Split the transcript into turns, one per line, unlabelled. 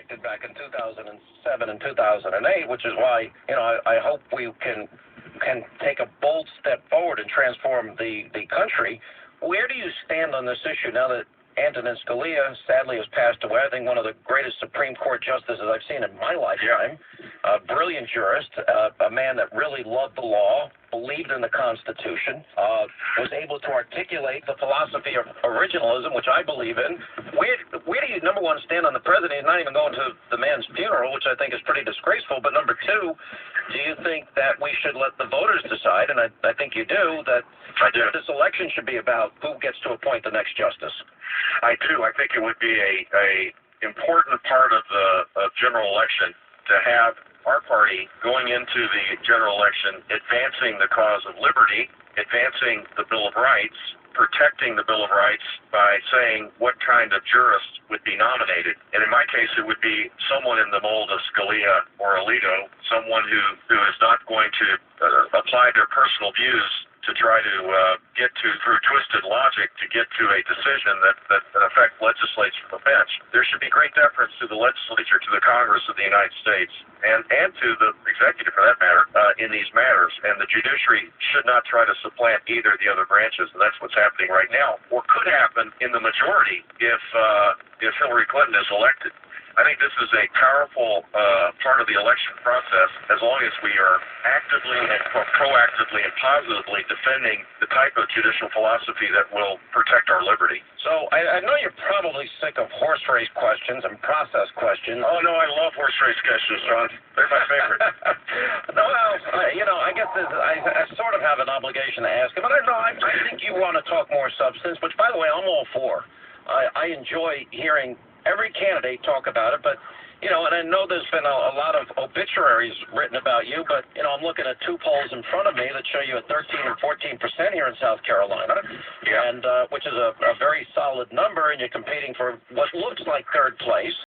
predicted back in 2007 and 2008, which is why, I hope we can take a bold step forward and transform the country. Where do you stand on this issue now that Antonin Scalia sadly has passed away? I think one of the greatest Supreme Court justices I've seen in my lifetime. A brilliant jurist, a man that really loved the law, believed in the Constitution, was able to articulate the philosophy of originalism, which I believe in. Where do you, number one, stand on the president? He's not even going to the man's funeral, which I think is pretty disgraceful. But number two, do you think that we should let the voters decide, and I think you do, that this election should be about who gets to appoint the next justice?
I do. I think it would be a important part of the general election to have our party going into the general election advancing the cause of liberty, advancing the Bill of Rights, protecting the Bill of Rights by saying what kind of jurist would be nominated. And in my case, it would be someone in the mold of Scalia or Alito, someone who is not going to apply their personal views to try to get to, through twisted logic, to get to a decision that in effect legislates from the bench. There should be great deference to the legislature, to the Congress of the United States, and to the executive, for that matter, in these matters. And the judiciary should not try to supplant either of the other branches, and that's what's happening right now, or could happen in the majority if Hillary Clinton is elected. I think this is a powerful part of the election process, as long as we are actively and proactively and positively defending the type of judicial philosophy that will protect our liberty.
So I know you're probably sick of horse race questions and process questions.
Oh, no, I love horse race questions, John. They're my favorite.
No, I guess I sort of have an obligation to ask him, but I think you want to talk more substance, which, by the way, I'm all for. I enjoy hearing every candidate talk about it, but, and I know there's been a lot of obituaries written about you, but, I'm looking at two polls in front of me that show you at 13 and 14% here in South Carolina, and which is a very solid number, and you're competing for what looks like third place.